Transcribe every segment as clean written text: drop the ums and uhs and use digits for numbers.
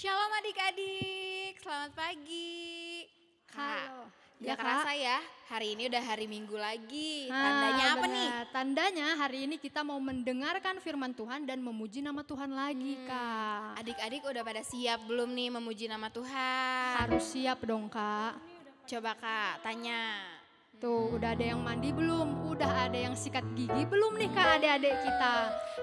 Shalom adik-adik, selamat pagi. Halo. Gak kerasa ya, hari ini udah hari Minggu lagi. Nah, Tandanya apa benar. nih? Tandanya hari ini kita mau mendengarkan firman Tuhan dan memuji nama Tuhan lagi, Kak. Adik-adik udah pada siap belum nih memuji nama Tuhan? Harus siap dong, Kak. Coba Kak, tanya. Tuh, udah ada yang mandi belum? Udah ada yang sikat gigi belum nih, Kak, adik-adik kita?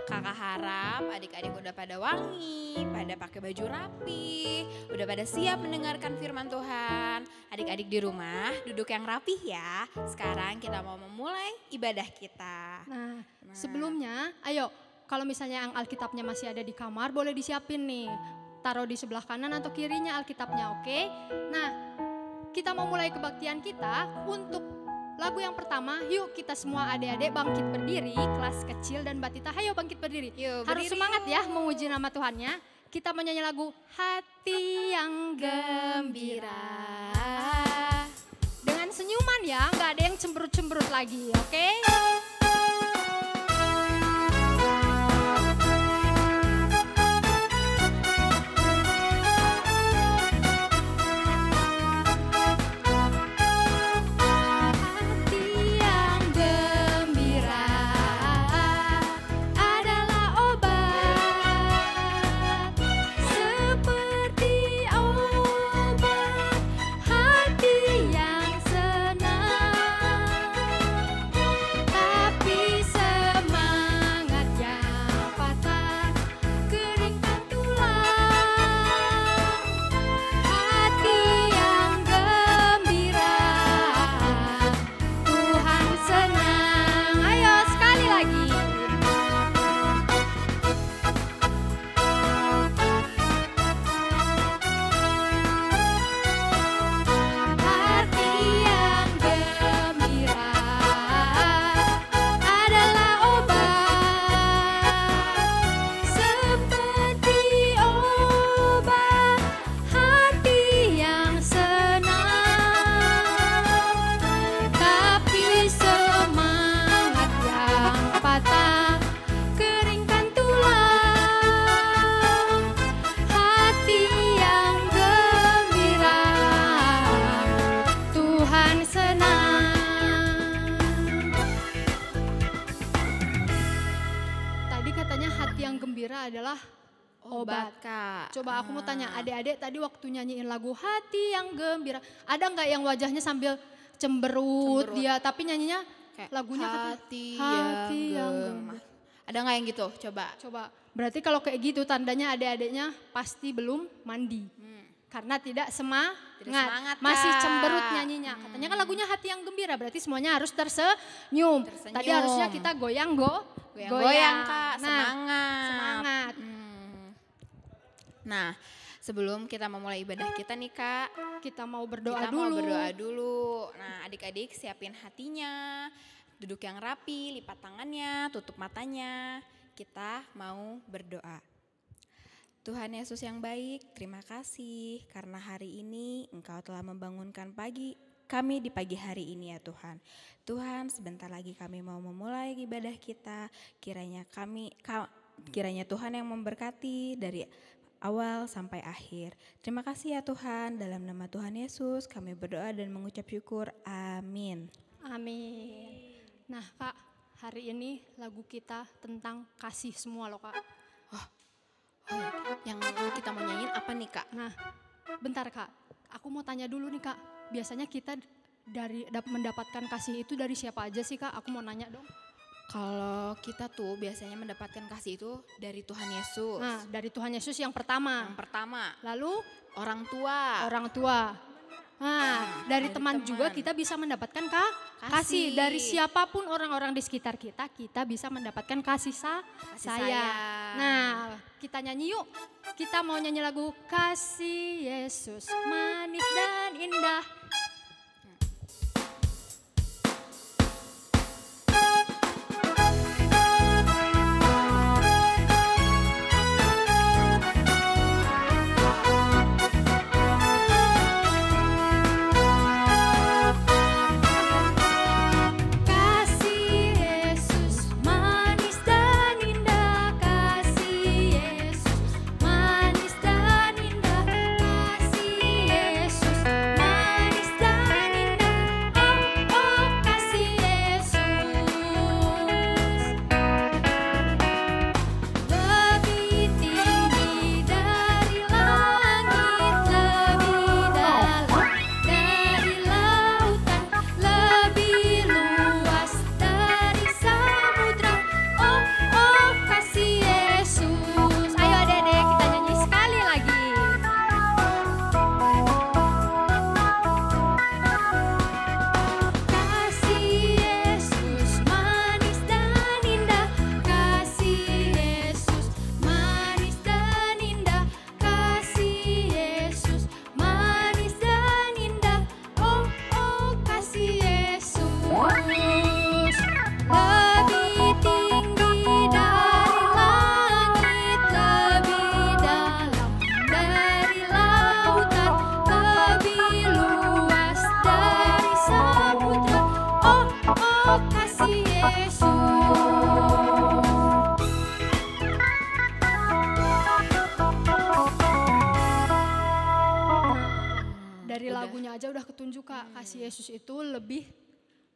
Kakak harap adik-adik udah pada wangi, pada pakai baju rapi, udah pada siap mendengarkan firman Tuhan. Adik-adik di rumah duduk yang rapih ya. Sekarang kita mau memulai ibadah kita. Nah, sebelumnya, ayo kalau misalnya yang Alkitabnya masih ada di kamar, boleh disiapin nih. Taruh di sebelah kanan atau kirinya Alkitabnya, oke? Nah, kita mau mulai kebaktian kita untuk lagu yang pertama. Yuk kita semua adik-adik bangkit berdiri, kelas kecil dan Batita, ayo bangkit berdiri. Yuk, Harus berdiri. semangat ya memuji nama Tuhannya. Kita menyanyi lagu Hati yang Gembira. Dengan senyuman ya, nggak ada yang cemberut-cemberut lagi, oke? Hati yang gembira adalah obat, seperti obat hati yang senang. Tapi semangat yang patah keringkan tulang. Hati yang gembira, Tuhan senang. Ayo sekali lagi. Hati yang gembira adalah obat, seperti obat hati yang senang. Tapi semangat yang patah keringkan tulang. Hati yang gembira, Tuhan senang. Tadi katanya hati yang gembira adalah obat. Kak. Coba aku mau tanya adik-adik, tadi waktu nyanyiin lagu Hati yang Gembira, ada nggak yang wajahnya sambil cemberut dia, tapi nyanyinya Kayak lagunya hati yang gembira. Ada nggak yang gitu? Coba. Coba, berarti kalau kayak gitu tandanya adik-adiknya pasti belum mandi. Karena tidak semangat, masih Kak. cemberut nyanyinya. Katanya kan lagunya Hati yang Gembira, berarti semuanya harus tersenyum. Tadi harusnya kita goyang Goyang Kak, Nah, semangat. semangat. Nah, sebelum kita memulai ibadah kita nih Kak, Kita mau berdoa kita dulu. mau berdoa dulu. Nah, adik-adik siapin hatinya, duduk yang rapi, lipat tangannya, tutup matanya. Kita mau berdoa. Tuhan Yesus yang baik, terima kasih karena hari ini Engkau telah membangunkan kami di pagi hari ini ya Tuhan. Tuhan, sebentar lagi kami mau memulai ibadah kita. Kiranya Tuhan yang memberkati dari awal sampai akhir. Terima kasih ya Tuhan, dalam nama Tuhan Yesus kami berdoa dan mengucap syukur. Amin. Amin. Nah Kak, hari ini lagu kita tentang kasih semua loh Kak. Yang kita mau nyanyiin apa nih Kak? Nah, bentar Kak, aku mau tanya dulu nih Kak. Biasanya kita mendapatkan kasih itu dari siapa aja sih Kak? Aku mau nanya dong. Kalau kita tuh biasanya mendapatkan kasih itu dari Tuhan Yesus. Nah, dari Tuhan Yesus yang pertama. Yang pertama, Lalu orang tua. orang tua. Nah, dari teman juga kita bisa mendapatkan kasih. Dari siapapun orang-orang di sekitar kita bisa mendapatkan kasih sayang. Nah, kita nyanyi yuk. Kita mau nyanyi lagu Kasih Yesus manis dan indah. Kasih Yesus manis dan indah. Kak, kasih Yesus itu lebih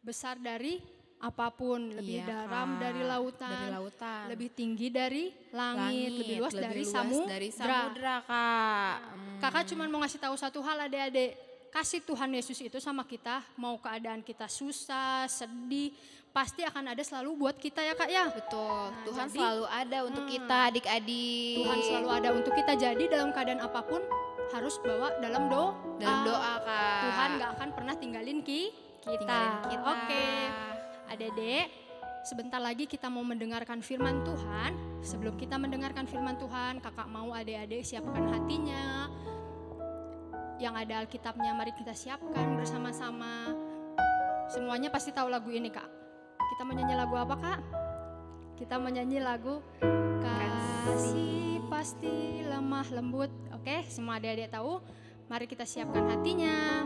besar dari apapun, lebih Iya, dalam Kak. dari lautan, Dari lautan. lebih tinggi dari langit, lebih luas dari dari samudra. samudra, Kak. Kakak cuma mau ngasih tahu satu hal adik-adik, kasih Tuhan Yesus itu sama kita, mau keadaan kita susah, sedih, pasti akan ada selalu buat kita ya Kak ya. Betul, Nah, Tuhan jadi, selalu ada untuk kita adik-adik. Tuhan selalu ada untuk kita, jadi dalam keadaan apapun harus bawa dalam doa. Dalam doa, Kak. Tuhan gak akan pernah tinggalin kita. Tinggalin kita. Oke, adik-adik, sebentar lagi kita mau mendengarkan firman Tuhan. Sebelum kita mendengarkan firman Tuhan, kakak mau adik-adik siapkan hatinya. Yang ada Alkitabnya mari kita siapkan bersama-sama. Semuanya pasti tahu lagu ini Kak. Kita menyanyi lagu apa Kak? Kita menyanyi lagu Kasih Pasti Lemah Lembut. Oke, semua adik-adik tahu. Mari kita siapkan hatinya.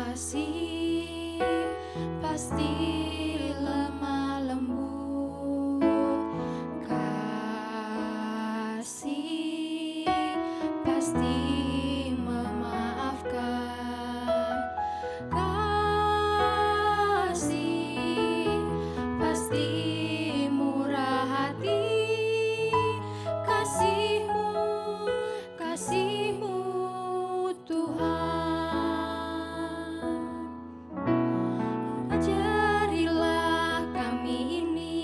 Kasih pasti lemah lembut, kasih pasti memaafkan, kasih pasti murah hati, kasihmu, kasihmu Tuhan. Ajarilah kami ini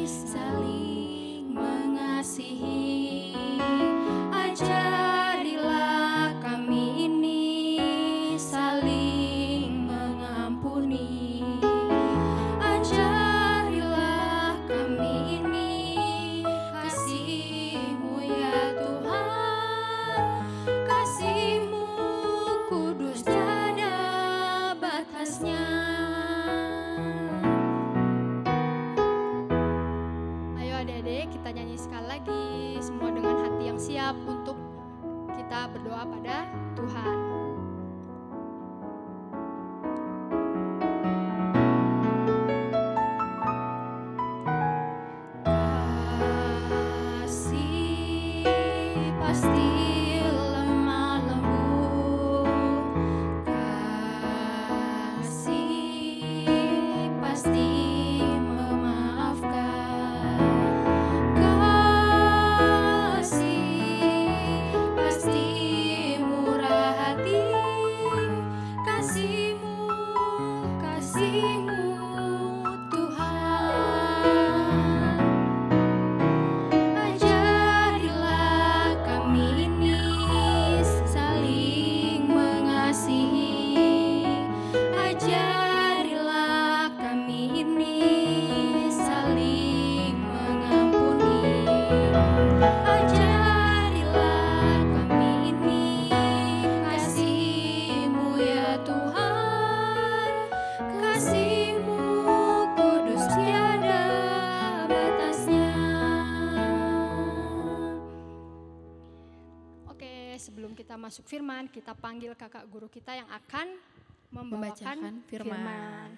saling mengasihi. Ajarilah kami ini saling mengampuni. Ajarilah kami ini kasih-Mu ya Tuhan. Kasih-Mu kudus tiada batasnya. Ayo adik-adik kita nyanyi sekali lagi. Semua dengan hati yang siap untuk kita berdoa pada Tuhan. Kasih pasti lemah lembut, kasih pasti memaafkan, kasih pasti murah hati, kasih-Mu, kasih-Mu Tuhan. Ajarilah kami ini saling mengasihi. Ajarilah kami ini saling mengampuni. Ajarilah kami ini kasih-Mu ya Tuhan. Kasih-Mu kudus tiada batasnya. Oke, sebelum kita masuk firman, kita panggil kakak guru kita yang akan Membacakan membawakan firman.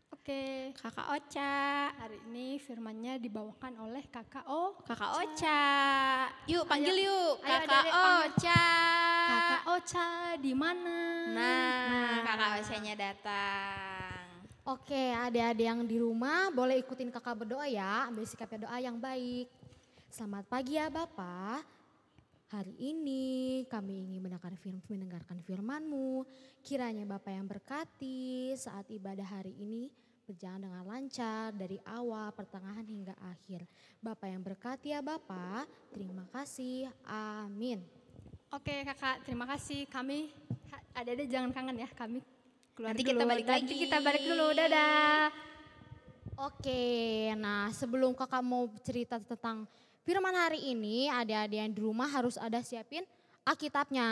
Oke, Kakak Ocha, hari ini firmannya dibawakan oleh kakak O. Kakak Ocha. Yuk panggil yuk, ayo Kakak adik-adik, panggil. Ocha. Kakak Ocha di mana? Nah, Kakak Ochanya datang. Oke, adik-adik yang di rumah boleh ikutin kakak berdoa ya, ambil sikap doa yang baik. Selamat pagi ya Bapak. Hari ini kami ingin mendengarkan firman-Mu. Kiranya Bapak yang berkati saat ibadah hari ini berjalan dengan lancar dari awal, pertengahan hingga akhir. Bapak yang berkati ya Bapak, terima kasih, amin. Oke kakak, terima kasih. Kami, adik-adik jangan kangen ya, kami keluar Nanti dulu. kita balik Nanti lagi. kita balik dulu, dadah. Oke, nah sebelum kakak mau cerita tentang firman hari ini, adik-adik yang di rumah harus ada siapin Alkitabnya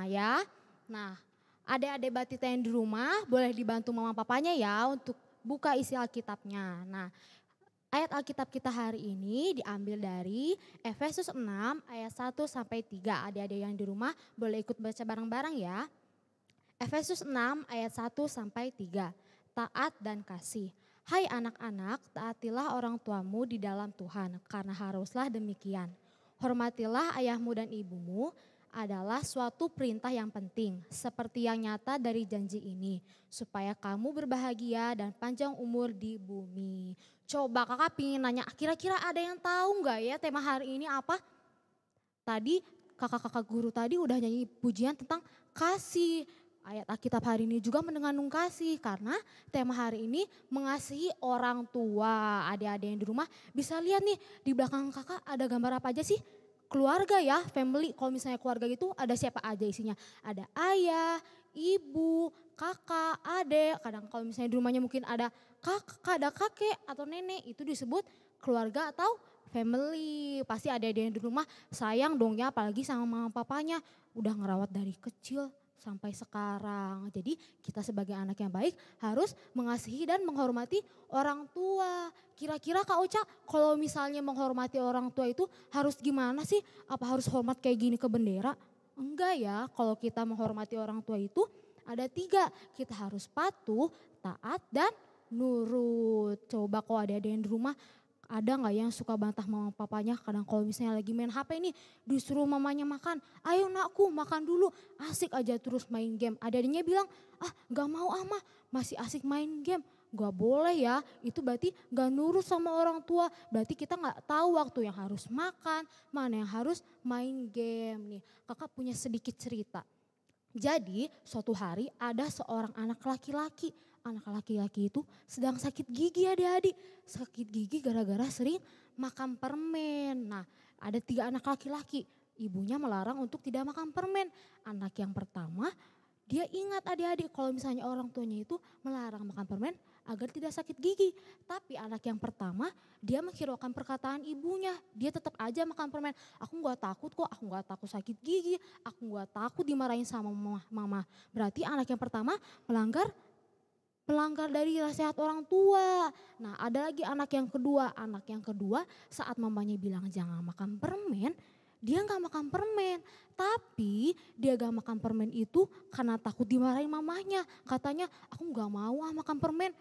ya. Nah, adik-adik batita yang di rumah boleh dibantu mama papanya ya untuk buka isi Alkitabnya. Nah, ayat Alkitab kita hari ini diambil dari Efesus 6 ayat 1 sampai 3. Adik-adik yang di rumah boleh ikut baca bareng-bareng ya. Efesus 6 ayat 1 sampai 3. Taat dan kasih. Hai anak-anak, taatilah orang tuamu di dalam Tuhan, karena haruslah demikian. Hormatilah ayahmu dan ibumu adalah suatu perintah yang penting, seperti yang nyata dari janji ini, supaya kamu berbahagia dan panjang umur di bumi. Coba kakak pingin nanya, kira-kira ada yang tahu nggak ya tema hari ini apa? Tadi kakak-kakak guru tadi udah nyanyi pujian tentang kasih. Ayat Alkitab hari ini juga mengandung kasih karena tema hari ini mengasihi orang tua. Adik-adik yang di rumah bisa lihat nih di belakang kakak ada gambar apa aja sih? Keluarga ya, family. Kalau misalnya keluarga gitu ada siapa aja isinya? Ada ayah, ibu, kakak, adik. Kadang kalau misalnya di rumahnya mungkin ada kakek atau nenek, itu disebut keluarga atau family. Pasti adik-adik yang di rumah sayang dong ya, apalagi sama mama papanya. Udah ngerawat dari kecil sampai sekarang. Jadi kita sebagai anak yang baik harus mengasihi dan menghormati orang tua. Kira-kira Kak Ocha kalau misalnya menghormati orang tua itu harus gimana sih? Apa harus hormat kayak gini ke bendera? Enggak ya, kalau kita menghormati orang tua itu ada 3. Kita harus patuh, taat dan nurut. Coba kalau ada yang di rumah ada nggak yang suka bantah mama papanya? Kadang kalau misalnya lagi main HP nih disuruh mamanya makan, ayo nakku makan dulu, asik aja terus main game. Adanya bilang, gak mau mah masih asik main game. Gak boleh ya, itu berarti gak nurut sama orang tua. Berarti kita gak tahu waktu yang harus makan, mana yang harus main game nih. Kakak punya sedikit cerita. Jadi suatu hari ada seorang anak laki-laki. Anak laki-laki itu sedang sakit gigi adik-adik. Sakit gigi gara-gara sering makan permen. Nah ada 3 anak laki-laki. Ibunya melarang untuk tidak makan permen. Anak yang pertama dia ingat adik-adik kalau misalnya orang tuanya itu melarang makan permen agar tidak sakit gigi. Tapi anak yang pertama dia menghiraukan perkataan ibunya. Dia tetap aja makan permen. Aku gak takut kok, aku gak takut sakit gigi. Aku gak takut dimarahin sama mama. Berarti anak yang pertama pelanggar dari nasihat orang tua. Nah ada lagi anak yang kedua. Anak yang kedua saat mamanya bilang jangan makan permen, dia gak makan permen. Tapi dia gak makan permen itu karena takut dimarahin mamanya. Katanya aku gak mau makan permen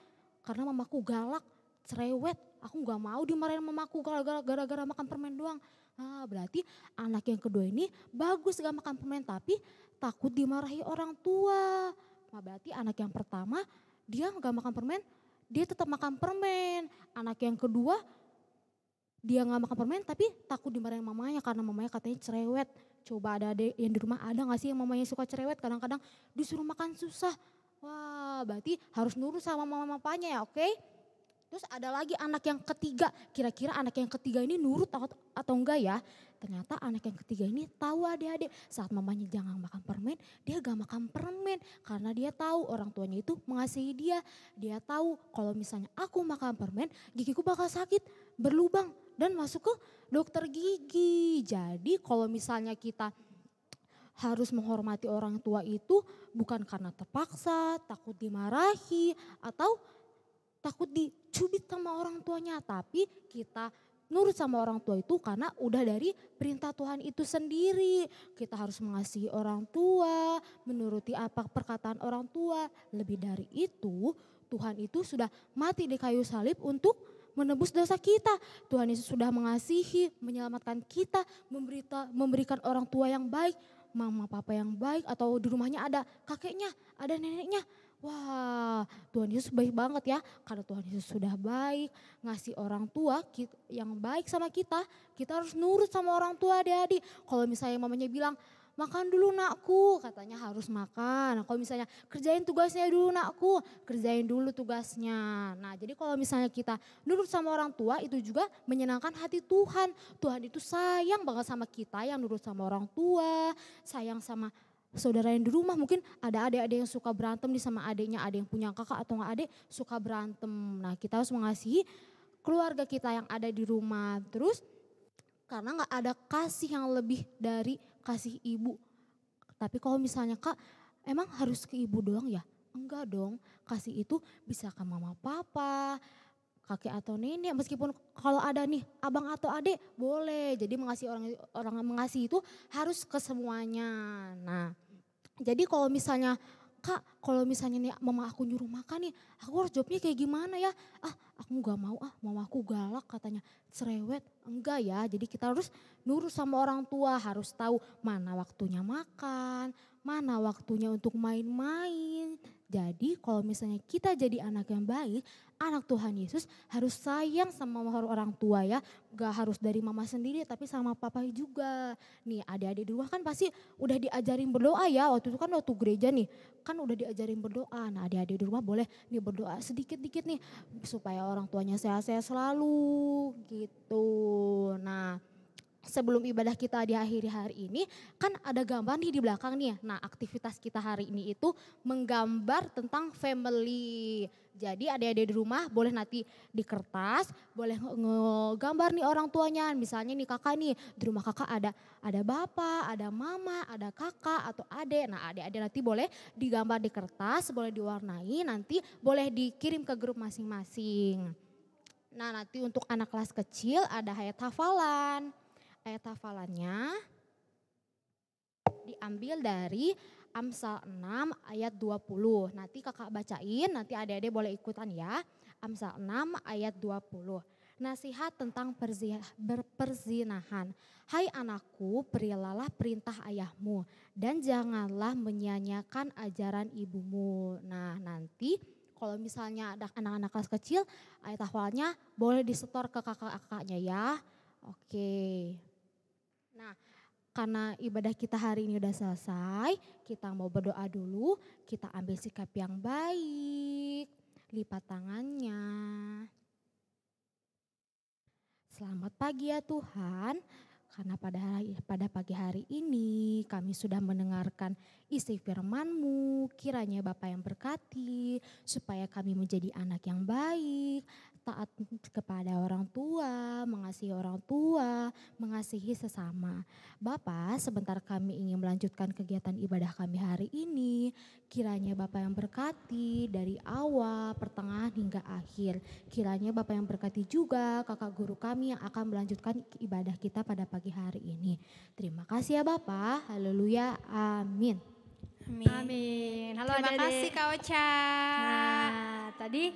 karena mamaku galak, cerewet. Aku gak mau dimarahin mamaku gara-gara makan permen doang. Nah berarti anak yang kedua ini bagus gak makan permen tapi takut dimarahi orang tua. Nah berarti anak yang pertama dia gak makan permen, dia tetap makan permen. Anak yang kedua dia gak makan permen tapi takut dimarahin mamanya karena mamanya katanya cerewet. Coba ada yang di rumah ada gak sih yang mamanya suka cerewet, kadang-kadang disuruh makan susah. Wah berarti harus nurut sama mama papanya ya, oke? Terus ada lagi anak yang ketiga, kira-kira anak yang ketiga ini nurut atau enggak ya? Ternyata anak yang ketiga ini tahu adik-adik saat mamanya jangan makan permen, dia gak makan permen. Karena dia tahu orang tuanya itu mengasihi dia. Dia tahu kalau misalnya aku makan permen, gigiku bakal sakit, berlubang dan masuk ke dokter gigi. Jadi kalau misalnya kita harus menghormati orang tua itu bukan karena terpaksa, takut dimarahi atau takut dicubit sama orang tuanya, tapi kita nurut sama orang tua itu karena udah dari perintah Tuhan itu sendiri. Kita harus mengasihi orang tua, menuruti apa perkataan orang tua. Lebih dari itu, Tuhan itu sudah mati di kayu salib untuk menebus dosa kita. Tuhan Yesus sudah mengasihi, menyelamatkan kita, memberikan orang tua yang baik, mama papa yang baik, atau di rumahnya ada kakeknya, ada neneknya. Wah, Tuhan Yesus baik banget ya, karena Tuhan Yesus sudah baik, ngasih orang tua yang baik sama kita harus nurut sama orang tua adik-adik. Kalau misalnya mamanya bilang, makan dulu nakku, katanya harus makan. Kalau misalnya kerjain tugasnya dulu nakku, kerjain dulu tugasnya. Nah jadi kalau misalnya kita nurut sama orang tua itu juga menyenangkan hati Tuhan. Tuhan itu sayang banget sama kita yang nurut sama orang tua, sayang sama saudara yang di rumah. Mungkin ada adik-adik yang suka berantem nih sama adiknya, ada yang punya kakak atau nggak adik suka berantem. Nah kita harus mengasihi keluarga kita yang ada di rumah. Terus karena nggak ada kasih yang lebih dari kasih ibu. Tapi kalau misalnya kak emang harus ke ibu doang ya? Enggak dong, kasih itu bisa ke mama papa, kakek atau nenek, meskipun kalau ada nih abang atau adik boleh. Jadi mengasihi orang mengasihi itu harus ke semuanya. Nah jadi kalau misalnya kak kalau misalnya nih mama aku nyuruh makan nih, aku harus jawabnya kayak gimana ya? Aku gak mau mama aku galak katanya, cerewet. Enggak ya, jadi kita harus nurut sama orang tua, harus tahu mana waktunya makan, mana waktunya untuk main-main. Jadi kalau misalnya kita jadi anak yang baik, anak Tuhan Yesus harus sayang sama orang tua ya. Gak harus dari mama sendiri tapi sama papa juga. Nih adik-adik di rumah kan pasti udah diajarin berdoa ya. Waktu itu kan waktu gereja nih kan udah diajarin berdoa. Nah adik-adik di rumah boleh nih berdoa sedikit-dikit nih supaya orang tuanya sehat-sehat selalu gitu. Nah sebelum ibadah kita diakhiri hari ini kan ada gambar nih di belakang nih. Nah aktivitas kita hari ini itu menggambar tentang family. Jadi adik-adik di rumah boleh nanti di kertas, boleh ngegambar nih orang tuanya. Misalnya nih kakak nih, di rumah kakak ada bapak, ada mama, ada kakak atau adik. Nah adik-adik nanti boleh digambar di kertas, boleh diwarnai, nanti boleh dikirim ke grup masing-masing. Nah nanti untuk anak kelas kecil ada ayat hafalan. Ayat hafalannya diambil dari Amsal 6 ayat 20. Nanti kakak bacain, nanti adik-adik boleh ikutan ya. Amsal 6 ayat 20. Nasihat tentang berzinahan. Hai anakku, berilalah perintah ayahmu dan janganlah menyia-nyiakan ajaran ibumu. Nah nanti kalau misalnya ada anak-anak kelas kecil, ayat hafalannya boleh disetor ke kakak-kakaknya ya. Oke. Nah, karena ibadah kita hari ini udah selesai, kita mau berdoa dulu, kita ambil sikap yang baik, lipat tangannya. Selamat pagi ya Tuhan, karena pada pagi hari ini kami sudah mendengarkan isi firman-Mu, kiranya Bapa yang berkati, supaya kami menjadi anak yang baik, taat kepada orang tua, mengasihi sesama. Bapa, sebentar kami ingin melanjutkan kegiatan ibadah kami hari ini. Kiranya Bapa yang berkati dari awal, pertengahan hingga akhir. Kiranya Bapa yang berkati juga kakak guru kami yang akan melanjutkan ibadah kita pada pagi hari ini. Terima kasih ya Bapa. Haleluya. Amin. Amin. Halo Terima adik-adik. kasih Kak Ocha. Nah tadi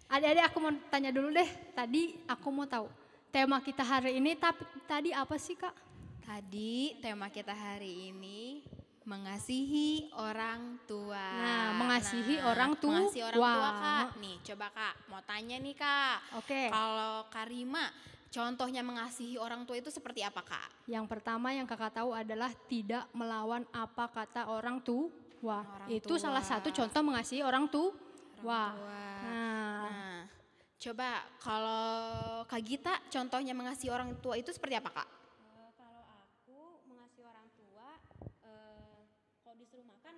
adik-adik aku mau tanya dulu deh. Tadi aku mau tahu tema kita hari ini tadi apa sih Kak? Tadi tema kita hari ini mengasihi orang tua. Nah, mengasihi orang tua. Mengasihi orang tua Kak. Nih coba Kak mau tanya nih Kak. Oke. Kalau Karima, contohnya mengasihi orang tua itu seperti apa Kak? Yang pertama yang kakak tahu adalah tidak melawan apa kata orang tua. Orang Itu tua. salah satu contoh mengasihi orang tua. Nah, coba kalau Kak Gita contohnya mengasihi orang tua itu seperti apa Kak? Kalau aku mengasihi orang tua, kalau disuruh makan.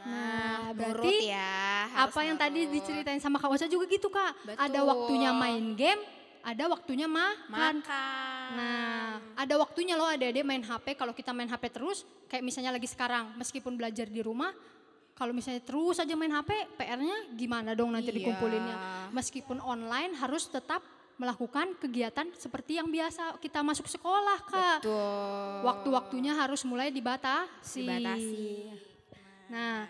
Nah, nurut berarti ya. Harus apa yang tadi nurut. diceritain sama Kak Ocha juga gitu Kak. Betul. Ada waktunya main game, ada waktunya makan. Makan. Nah, ada waktunya loh adik-adik main HP. Kalau kita main HP terus, kayak misalnya lagi sekarang, meskipun belajar di rumah, kalau misalnya terus aja main HP, PR-nya gimana dong nanti Iya. dikumpulinnya. Meskipun online harus tetap melakukan kegiatan seperti yang biasa kita masuk sekolah Kak. Betul. Waktu-waktunya harus mulai dibatasi. Nah,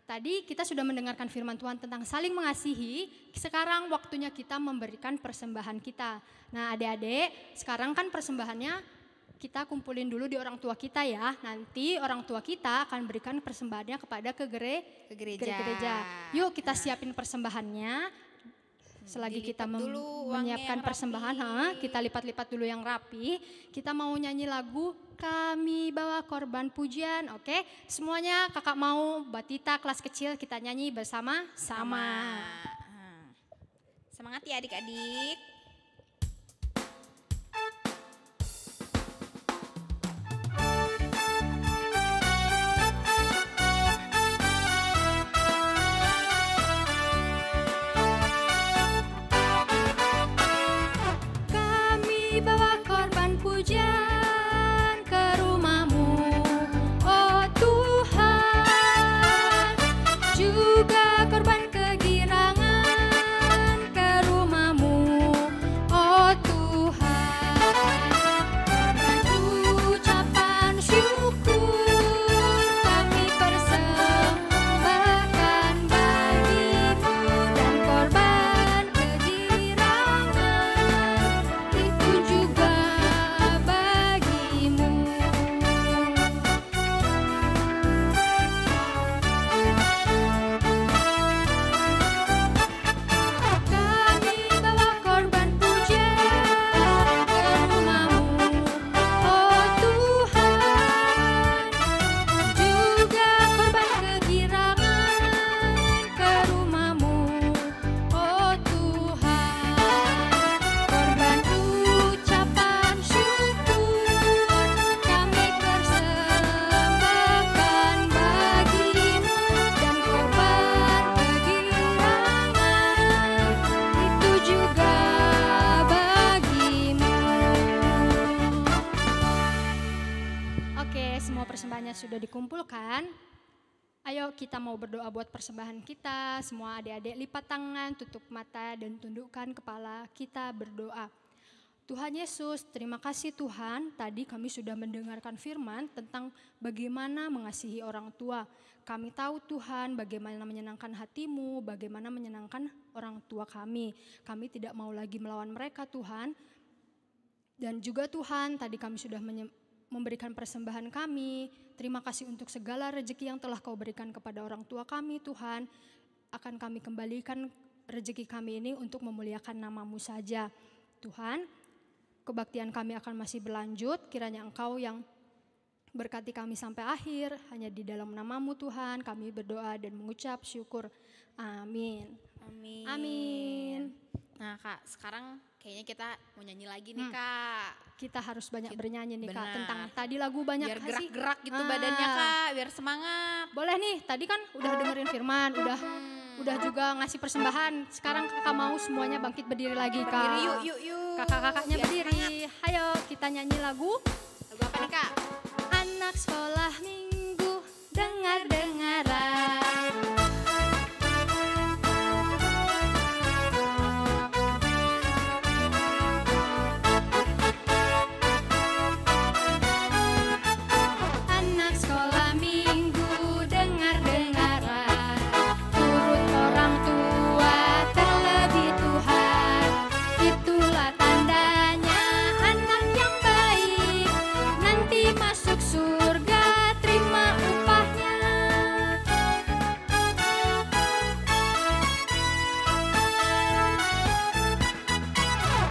tadi kita sudah mendengarkan firman Tuhan tentang saling mengasihi. Sekarang waktunya kita memberikan persembahan kita. Nah, adik-adik, sekarang kan persembahannya kita kumpulin dulu di orang tua kita ya. Nanti orang tua kita akan berikan persembahannya kepada ke gereja. Yuk kita siapin persembahannya. Selagi kita Dilipat dulu uangnya menyiapkan yang persembahan, rapi. kita lipat-lipat dulu yang rapi. Kita mau nyanyi lagu Kami Bawa Korban Pujian, oke? Semuanya kakak mau, Batita kelas kecil kita nyanyi bersama-sama. Semangat ya adik-adik. Kami bawa korban pujian ke rumah-Mu, oh Tuhan. Juga korban kegirangan ke rumah-Mu, semua persembahannya sudah dikumpulkan, ayo kita mau berdoa buat persembahan kita. Semua adik-adik lipat tangan, tutup mata dan tundukkan kepala, kita berdoa. Tuhan Yesus, terima kasih Tuhan, tadi kami sudah mendengarkan firman tentang bagaimana mengasihi orang tua. Kami tahu Tuhan bagaimana menyenangkan hati-Mu, bagaimana menyenangkan orang tua kami. Kami tidak mau lagi melawan mereka Tuhan. Dan juga Tuhan, tadi kami sudah memberikan persembahan kami. Terima kasih untuk segala rezeki yang telah Kau berikan kepada orang tua kami Tuhan. Akan kami kembalikan rezeki kami ini untuk memuliakan nama-Mu saja. Tuhan, kebaktian kami akan masih berlanjut, kiranya Engkau yang berkati kami sampai akhir, hanya di dalam nama-Mu Tuhan kami berdoa dan mengucap syukur. Amin. Amin. Amin. Nah Kak, sekarang kayaknya kita mau nyanyi lagi nih Kak. Kita harus banyak bernyanyi nih Kak, Benar. tentang tadi lagu banyak Biar kasih. gerak-gerak gitu Ah. badannya Kak, biar semangat. Boleh nih, tadi kan udah dengerin firman, udah juga ngasih persembahan. Sekarang kakak mau semuanya bangkit berdiri lagi Kak. Berdiri yuk. Kakak-kakaknya Biar berdiri. Ayo kita nyanyi lagu. Lagu apa nih Kak? Anak sekolah minggu dengar-dengaran. Anak sekolah minggu dengar-dengaran, turut orang tua terlebih Tuhan. Itulah tandanya anak yang baik, nanti masuk surga terima upahnya.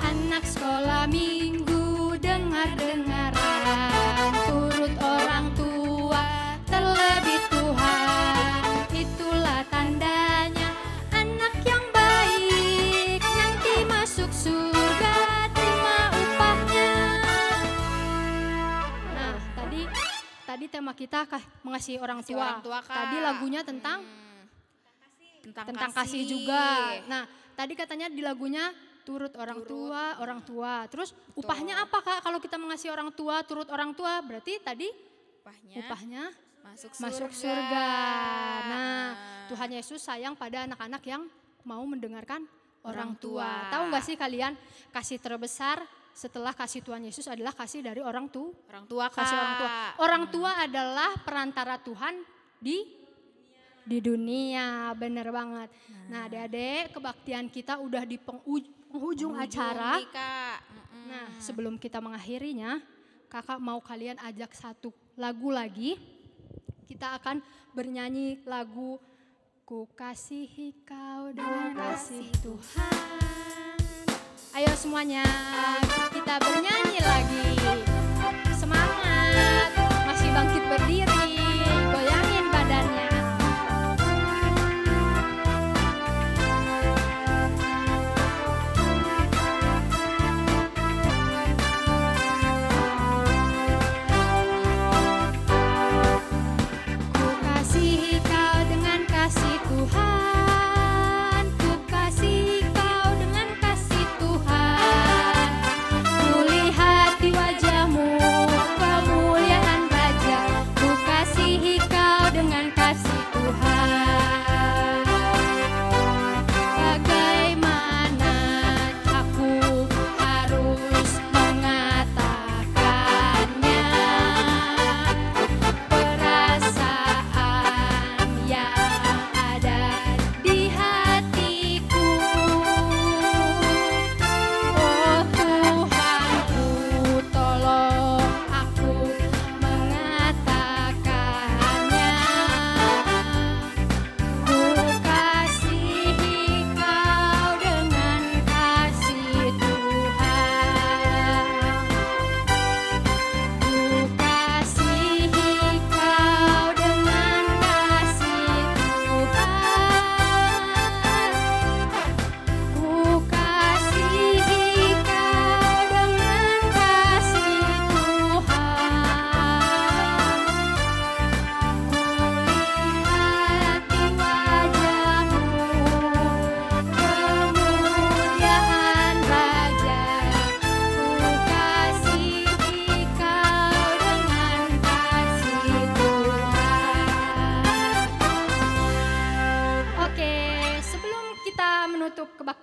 Anak sekolah minggu dengar-dengaran, turut orang tua terlebih Tuhan. Itulah tandanya anak yang baik, nanti masuk surga terima upahnya. Nah, tadi tema kita mengasihi orang Kasih tua. orang tua, Kak. Tadi lagunya tentang tentang kasih juga. Nah, tadi katanya di lagunya turut orang tua. Terus upahnya apa Kak kalau kita mengasihi orang tua, turut orang tua? Berarti tadi upahnya masuk surga. Nah, Tuhan Yesus sayang pada anak-anak yang mau mendengarkan orang tua. Tahu nggak sih kalian, kasih terbesar setelah kasih Tuhan Yesus adalah kasih dari orang tua. Orang tua Kak. Kasih orang tua. Orang tua adalah perantara Tuhan di dunia, bener banget. Nah, adik-adik, kebaktian kita udah di penghujung acara. nih, Kak. Nah, sebelum kita mengakhirinya, kakak mau kalian ajak satu lagu lagi. Kita akan bernyanyi lagu Ku Kasihi Kau Dengan Kasih Tuhan. Ayo semuanya, kita bernyanyi lagi. Semangat, masih bangkit berdiri, goyangin badannya. Ku kasihi kau dengan kasih Tuhan, ku kasihi kau dengan kasih Tuhan. Ku lihat di wajahmu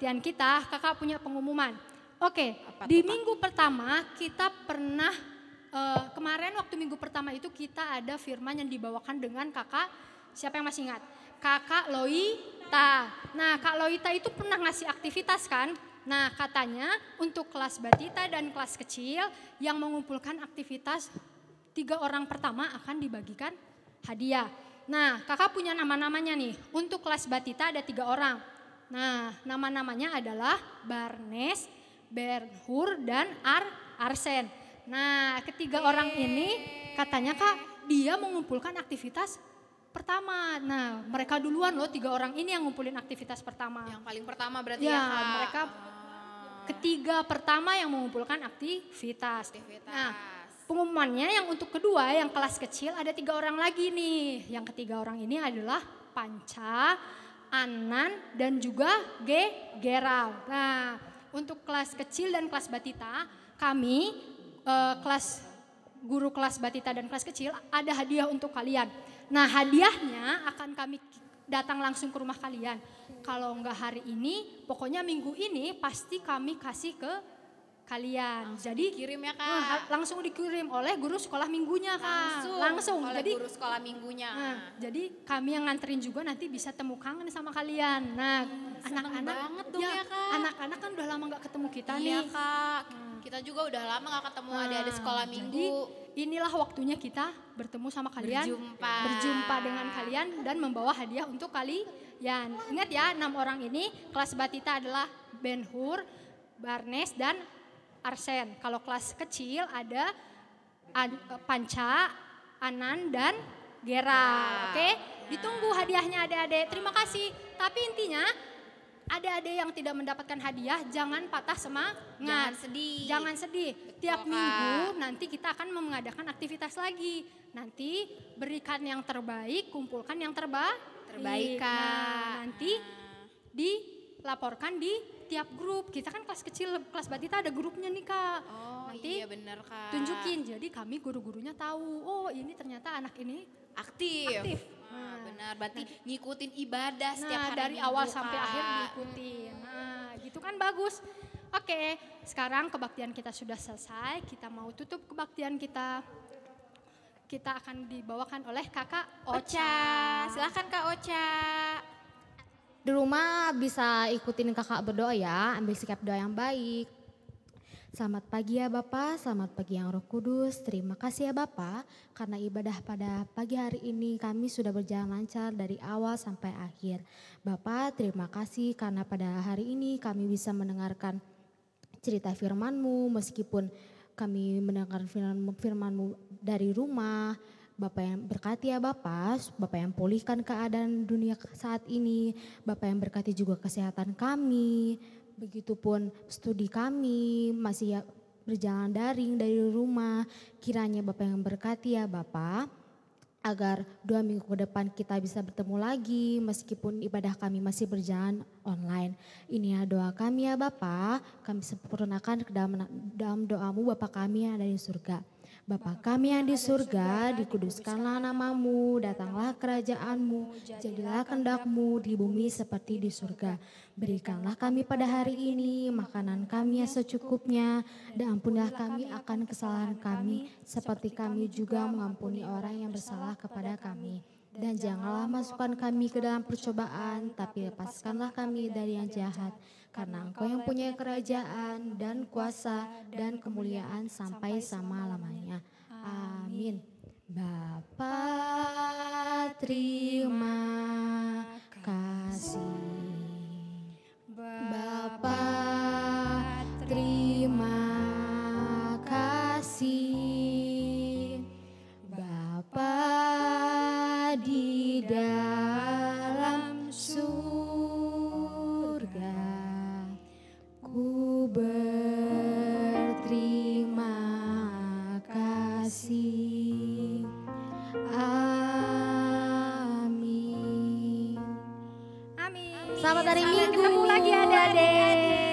kebaktian kita, kakak punya pengumuman. Oke, Apa di tuh, Kak? minggu pertama kita pernah, kemarin waktu minggu pertama itu kita ada firman yang dibawakan dengan kakak, siapa yang masih ingat? Kakak Loita. Nah, Kak Loita itu pernah ngasih aktivitas kan? Nah, katanya untuk kelas batita dan kelas kecil yang mengumpulkan aktivitas 3 orang pertama akan dibagikan hadiah. Nah, kakak punya nama-namanya nih. Untuk kelas batita ada 3 orang. Nah, nama-namanya adalah Barnes, Bernhur, dan Arsen. Nah, ketiga orang ini katanya Kak, dia mengumpulkan aktivitas pertama. Nah, mereka duluan loh, 3 orang ini yang ngumpulin aktivitas pertama. Yang paling pertama berarti Ya, ya, Kak. mereka ketiga pertama yang mengumpulkan aktivitas. Aktivitas. Nah, pengumumannya yang untuk kedua, yang kelas kecil ada 3 orang lagi nih. Yang ketiga orang ini adalah Panca, Anan, dan juga Gerald. Nah, untuk kelas kecil dan kelas batita, kami guru kelas batita dan kelas kecil ada hadiah untuk kalian. Nah, hadiahnya akan kami datang langsung ke rumah kalian. Kalau enggak hari ini, pokoknya minggu ini pasti kami kasih ke kalian. Jadi kirim ya, Kak. langsung dikirim oleh guru sekolah minggunya, Kak. Langsung. oleh Jadi guru sekolah minggunya. nah, jadi kami yang nganterin juga nanti bisa temu kangen sama kalian. Nah, anak-anak banget dong ya, Kak. anak-anak kan udah lama nggak ketemu kita Iya, nih. Kak. Kita juga udah lama gak ketemu adik-adik sekolah Jadi minggu. inilah waktunya kita bertemu sama kalian, Berjumpa. dengan kalian dan membawa hadiah untuk kalian. Ingat ya, 6 orang ini kelas batita adalah Benhur, Barnes, dan Arsen. Kalau kelas kecil ada Panca, Anan, dan Gera. Oke, ditunggu hadiahnya adik-adik. Terima kasih. Tapi intinya adik-adik yang tidak mendapatkan hadiah jangan patah semangat. Jangan sedih. Jangan sedih. Tiap Kak. minggu nanti kita akan mengadakan aktivitas lagi. Nanti berikan yang terbaik, kumpulkan yang terbaik. Terbaik, Kak. Nah, nanti dilaporkan di tiap grup. Kita kan kelas kecil, kelas batita ada grupnya nih, Kak. Oh, nanti iya bener, Kak. tunjukin. Jadi kami guru-gurunya tahu, oh ini ternyata anak ini Aktif. aktif. Nah, benar. Berarti ngikutin ibadah setiap Nah, hari dari Minggu, awal sampai Kak. akhir diikutin. Nah, gitu kan bagus. Oke, sekarang kebaktian kita sudah selesai. Kita mau tutup kebaktian kita. Kita akan dibawakan oleh Kakak Ocha. Silahkan Kak Ocha. Di rumah bisa ikutin kakak berdoa ya, ambil sikap doa yang baik. Selamat pagi ya Bapak, selamat pagi yang Roh Kudus. Terima kasih ya Bapak, karena ibadah pada pagi hari ini kami sudah berjalan lancar dari awal sampai akhir. Bapak, terima kasih karena pada hari ini kami bisa mendengarkan cerita firman-Mu, meskipun kami mendengar firman-Mu dari rumah. Bapak yang berkati ya Bapak yang pulihkan keadaan dunia saat ini. Bapak yang berkati juga kesehatan kami. Begitupun studi kami masih berjalan daring dari rumah. Kiranya Bapak yang berkati ya Bapak, agar 2 minggu ke depan kita bisa bertemu lagi meskipun ibadah kami masih berjalan online. Ini ya doa kami ya Bapak, kami sempurnakan ke dalam doa-Mu Bapak kami yang ada di surga. Bapa kami yang di surga, dikuduskanlah namamu, datanglah kerajaan-Mu, jadilah kehendak-Mu di bumi seperti di surga. Berikanlah kami pada hari ini makanan kami yang secukupnya, dan ampunilah kami akan kesalahan kami, seperti kami juga mengampuni orang yang bersalah kepada kami. Dan janganlah masukkan kami ke dalam percobaan, tapi lepaskanlah kami dari yang jahat. Karena Engkau yang punya kerajaan dan kuasa dan kemuliaan sampai sama-lamanya. Amin. Bapa, terima kasih. Bapa, terima kasih. Bapa di dalam surga, ku berterima kasih. Amin. Amin. Selamat hari Sampai Minggu. ketemu lagi adik-adik.